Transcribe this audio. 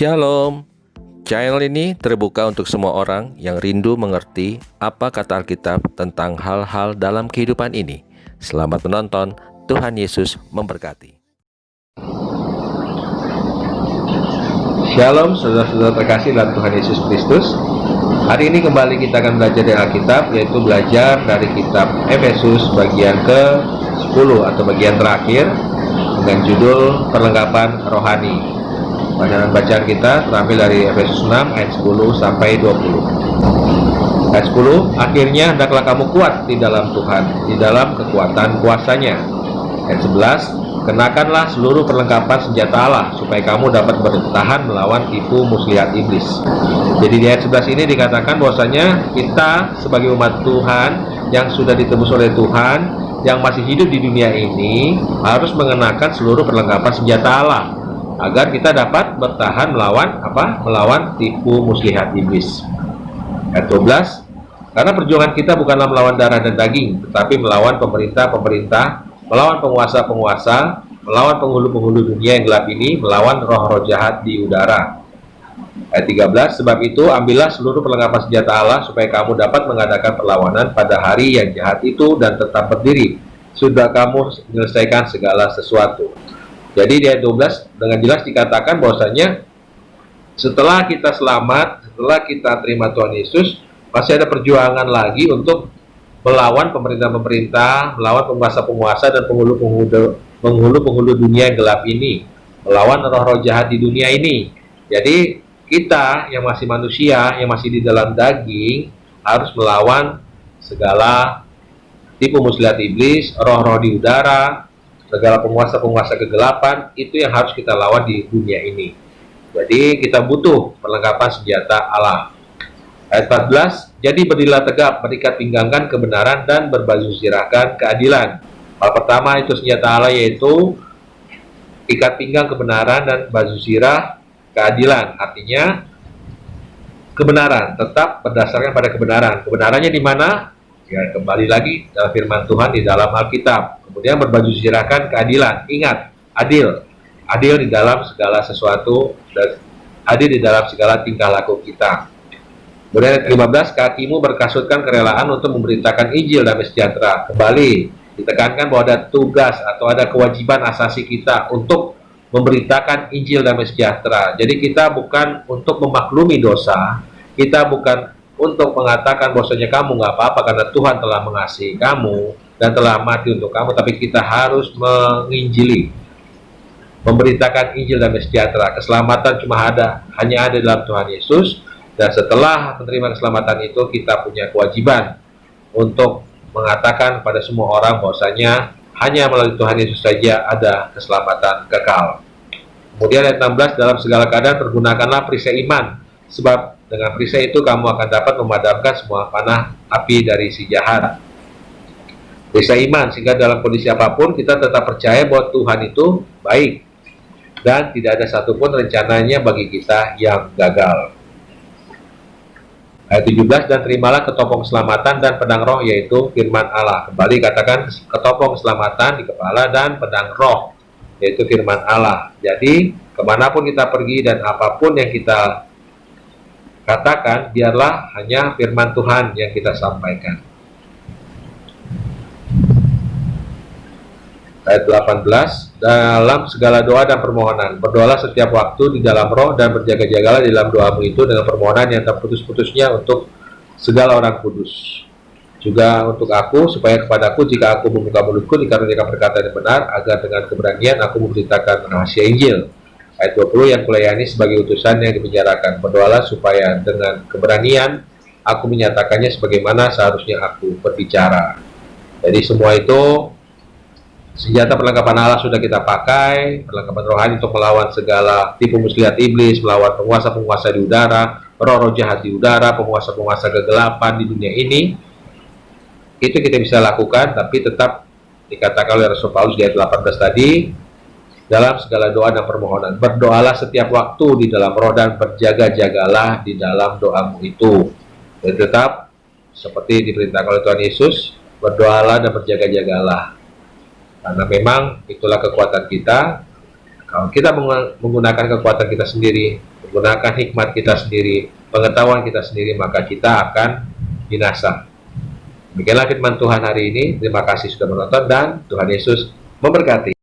Shalom. Channel ini terbuka untuk semua orang yang rindu mengerti apa kata Alkitab tentang hal-hal dalam kehidupan ini. Selamat menonton. Tuhan Yesus memberkati. Shalom saudara-saudara terkasih dalam Tuhan Yesus Kristus. Hari ini kembali kita akan belajar dari Alkitab, yaitu belajar dari kitab Efesus bagian ke-10 atau bagian terakhir dengan judul Perlengkapan Rohani. Bacaan kita terambil dari Efesus 6 ayat 10 sampai 20. Ayat 10, akhirnya hendaklah kamu kuat di dalam Tuhan, di dalam kekuatan kuasanya. Ayat 11, kenakanlah seluruh perlengkapan senjata Allah supaya kamu dapat bertahan melawan tipu muslihat iblis. Jadi di ayat 11 ini dikatakan bahwasanya kita sebagai umat Tuhan yang sudah ditebus oleh Tuhan, yang masih hidup di dunia ini, harus mengenakan seluruh perlengkapan senjata Allah agar kita dapat bertahan melawan apa? Melawan tipu muslihat iblis. Ayat 12, karena perjuangan kita bukanlah melawan darah dan daging, tetapi melawan pemerintah-pemerintah, melawan penguasa-penguasa, melawan penghulu-penghulu dunia yang gelap ini, melawan roh-roh jahat di udara. Ayat 13, sebab itu ambillah seluruh perlengkapan senjata Allah supaya kamu dapat mengadakan perlawanan pada hari yang jahat itu dan tetap berdiri, sudah kamu menyelesaikan segala sesuatu. Jadi di ayat 12 dengan jelas dikatakan bahwasanya setelah kita selamat, setelah kita terima Tuhan Yesus, masih ada perjuangan lagi untuk melawan pemerintah-pemerintah, melawan penguasa-penguasa dan penghulu-penghulu dunia yang gelap ini, melawan roh-roh jahat di dunia ini. Jadi kita yang masih manusia, yang masih di dalam daging, harus melawan segala tipu muslihat iblis, roh-roh di udara, segala penguasa-penguasa kegelapan. Itu yang harus kita lawan di dunia ini. Jadi kita butuh perlengkapan senjata Allah. Ayat 14, jadi berdirilah tegap, berikat pinggangkan kebenaran dan berbaju zirahkan keadilan. Hal pertama itu senjata Allah, yaitu ikat pinggang kebenaran dan baju zirah keadilan. Artinya kebenaran, tetap berdasarkan pada kebenaran. Kebenarannya di mana? Ya, kembali lagi dalam firman Tuhan di dalam Alkitab. Kemudian berbaju zirahkan keadilan. Ingat, adil di dalam segala sesuatu dan adil di dalam segala tingkah laku kita. Kemudian ayat 15, kakimu berkasutkan kerelaan untuk memberitakan Injil damai sejahtera. Kembali ditekankan bahwa ada tugas atau ada kewajiban asasi kita untuk memberitakan Injil damai sejahtera. Jadi kita bukan untuk memaklumi dosa, kita bukan untuk mengatakan bahwasanya kamu nggak apa-apa karena Tuhan telah mengasihi kamu dan telah mati untuk kamu, tapi kita harus menginjili, memberitakan Injil damai sejahtera. Keselamatan hanya ada dalam Tuhan Yesus, dan setelah menerima keselamatan itu kita punya kewajiban untuk mengatakan pada semua orang bahwasanya hanya melalui Tuhan Yesus saja ada keselamatan kekal. Kemudian ayat 16, dalam segala keadaan pergunakanlah perisai iman, sebab dengan perisai itu kamu akan dapat memadamkan semua panah api dari si jahat. Perisai iman, sehingga dalam kondisi apapun kita tetap percaya bahwa Tuhan itu baik dan tidak ada satupun rencananya bagi kita yang gagal. Ayat 17, dan terimalah ketopong keselamatan dan pedang roh, yaitu firman Allah. Kembali katakan ketopong keselamatan di kepala dan pedang roh, yaitu firman Allah. Jadi kemanapun kita pergi dan apapun yang kita katakan, biarlah hanya firman Tuhan yang kita sampaikan. Ayat 18, dalam segala doa dan permohonan berdoalah setiap waktu di dalam roh dan berjaga-jagalah di dalam doamu itu dengan permohonan yang tak putus-putusnya untuk segala orang kudus. Juga untuk aku, supaya kepadaku jika aku membuka mulutku dikaruniakan perkataan yang benar, agar dengan keberanian aku memberitakan rahasia Injil. Ayat 20, yang kulayani sebagai utusan yang dipenjarakan. Berdoalah supaya dengan keberanian aku menyatakannya sebagaimana seharusnya aku berbicara. Jadi semua itu senjata perlengkapan Allah sudah kita pakai, perlengkapan rohani untuk melawan segala tipu muslihat iblis, melawan penguasa-penguasa di udara, roh-roh jahat di udara, penguasa-penguasa kegelapan di dunia ini. Itu kita bisa lakukan, tapi tetap dikatakan oleh Rasul Paulus di ayat 18 tadi, dalam segala doa dan permohonan berdoalah setiap waktu di dalam roh dan berjaga-jagalah di dalam doamu itu. Dan tetap seperti diperintahkan oleh Tuhan Yesus, berdoalah dan berjaga-jagalah. Karena memang itulah kekuatan kita. Kalau kita menggunakan kekuatan kita sendiri, menggunakan hikmat kita sendiri, pengetahuan kita sendiri, maka kita akan binasa. Demikianlah firman Tuhan hari ini. Terima kasih sudah menonton dan Tuhan Yesus memberkati.